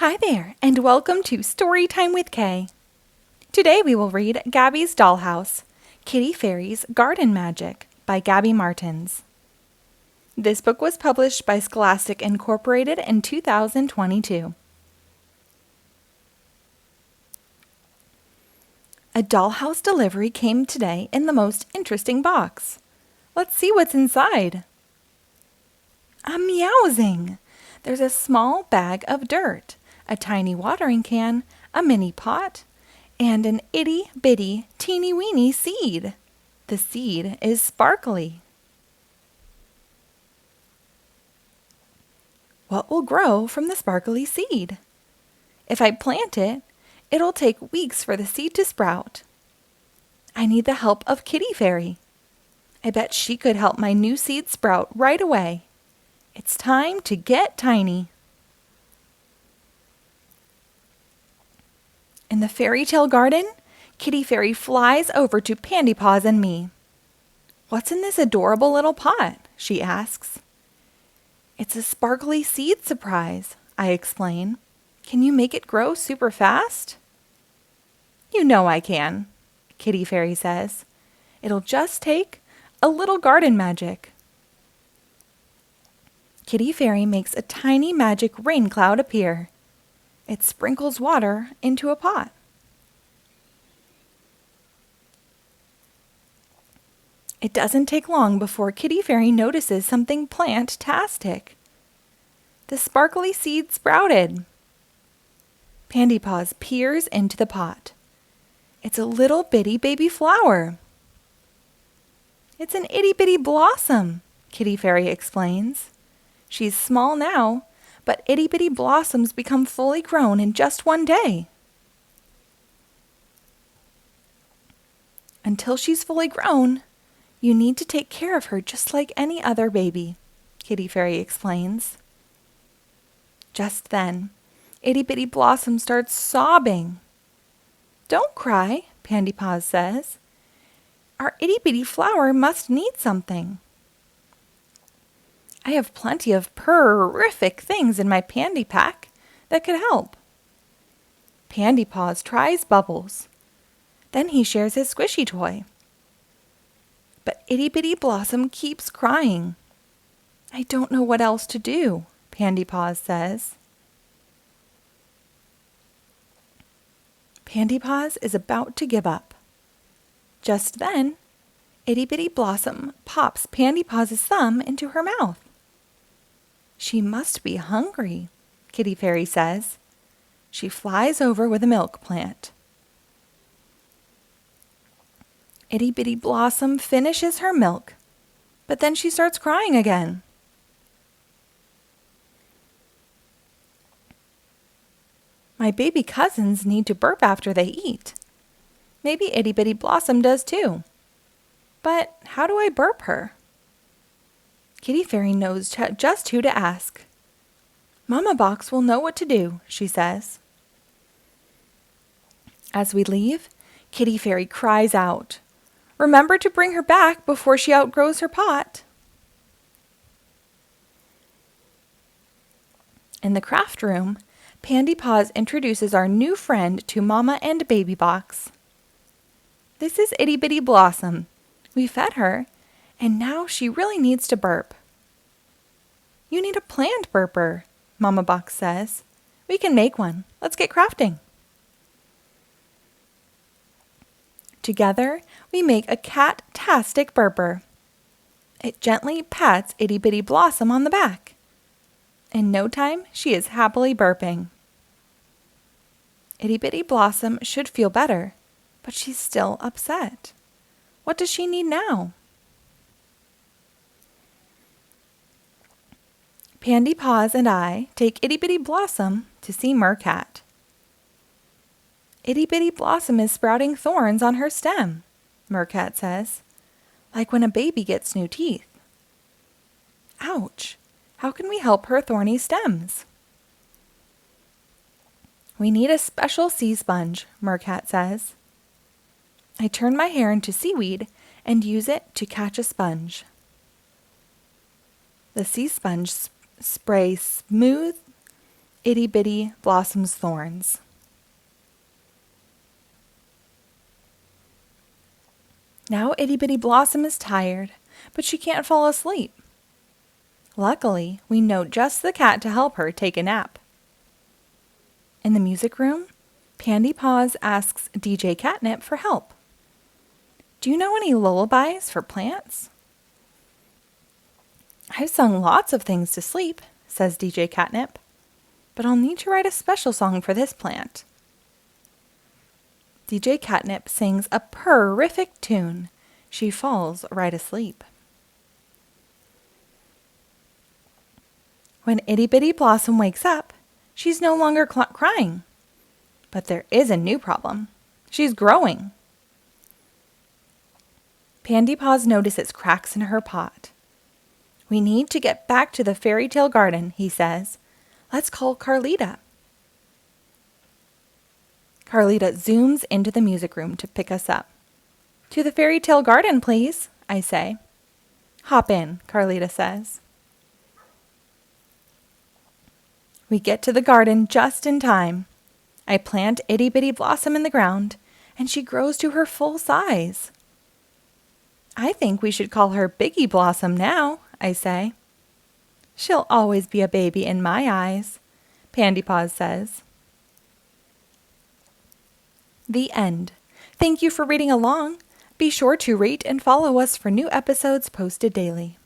Hi there, and welcome to Storytime with Kay. Today we will read Gabby's Dollhouse, Kitty Fairy's Garden Magic by Gabhi Martins. This book was published by Scholastic Inc. in 2022. A dollhouse delivery came today in the most interesting box. Let's see what's inside. A meowsing! There's a small bag of dirt, a tiny watering can, a mini pot, and an itty-bitty, teeny-weeny seed. The seed is sparkly. What will grow from the sparkly seed? If I plant it, it'll take weeks for the seed to sprout. I need the help of Kitty Fairy. I bet she could help my new seed sprout right away. It's time to get tiny. In the fairy tale garden, Kitty Fairy flies over to Pandy Paws and me. "What's in this adorable little pot?" she asks. "It's a sparkly seed surprise," I explain. "Can you make it grow super fast?" "You know I can," Kitty Fairy says. "It'll just take a little garden magic." Kitty Fairy makes a tiny magic rain cloud appear. It sprinkles water into a pot. It doesn't take long before Kitty Fairy notices something plant-tastic. The sparkly seed sprouted. Pandy Paws peers into the pot. It's a little bitty baby flower. "It's an itty-bitty blossom," Kitty Fairy explains. "She's small now, but itty-bitty blossoms become fully grown in just one day." "Until she's fully grown, you need to take care of her just like any other baby," Kitty Fairy explains. Just then, itty-bitty blossom starts sobbing. "Don't cry," Pandy Paws says. "Our itty-bitty flower must need something." "I have plenty of purr-rific things in my pandy pack that could help." Pandy Paws tries Bubbles. Then he shares his squishy toy. But itty-bitty blossom keeps crying. "I don't know what else to do," Pandy Paws says. Pandy Paws is about to give up. Just then, itty-bitty blossom pops Pandy Paws' thumb into her mouth. "She must be hungry," Kitty Fairy says. She flies over with a milk plant. Itty-bitty blossom finishes her milk, but then she starts crying again. "My baby cousins need to burp after they eat. Maybe itty-bitty blossom does too. But how do I burp her?" Kitty Fairy knows just who to ask. "Mama Box will know what to do," she says. As we leave, Kitty Fairy cries out, "Remember to bring her back before she outgrows her pot." In the craft room, Pandy Paws introduces our new friend to Mama and Baby Box. "This is itty-bitty Blossom. We fed her, and now she really needs to burp." "You need a planned burper," Mama Box says. "We can make one. Let's get crafting." Together, we make a cat-tastic burper. It gently pats itty-bitty Blossom on the back. In no time, she is happily burping. Itty-bitty Blossom should feel better, but she's still upset. What does she need now? Pandy Paws and I take itty-bitty Blossom to see Mercat. "Itty-bitty Blossom is sprouting thorns on her stem," Mercat says, "like when a baby gets new teeth." "Ouch! How can we help her thorny stems?" "We need a special sea sponge," Mercat says. I turn my hair into seaweed and use it to catch a sponge. The sea sponge sprays smooth Itty Bitty Blossom's Thorns. Now Itty Bitty Blossom is tired, but she can't fall asleep. Luckily, we note just the cat to help her take a nap. In the music room, Pandy Paws asks DJ Catnip for help. Do you know any lullabies for plants? I've sung lots of things to sleep, says DJ Catnip, but I'll need to write a special song for this plant. DJ Catnip sings a purrific tune. She falls right asleep. When Itty Bitty Blossom wakes up, she's no longer crying. But there is a new problem. She's growing. Pandy Paws notices cracks in her pot. We need to get back to the fairy tale garden, he says. Let's call Carlita. Carlita zooms into the music room to pick us up. To the fairy tale garden, please, I say. Hop in, Carlita says. We get to the garden just in time. I plant Itty Bitty Blossom in the ground, and she grows to her full size. I think we should call her Biggie Blossom now, I say. She'll always be a baby in my eyes, Pandy Paws says. The end. Thank you for reading along. Be sure to rate and follow us for new episodes posted daily.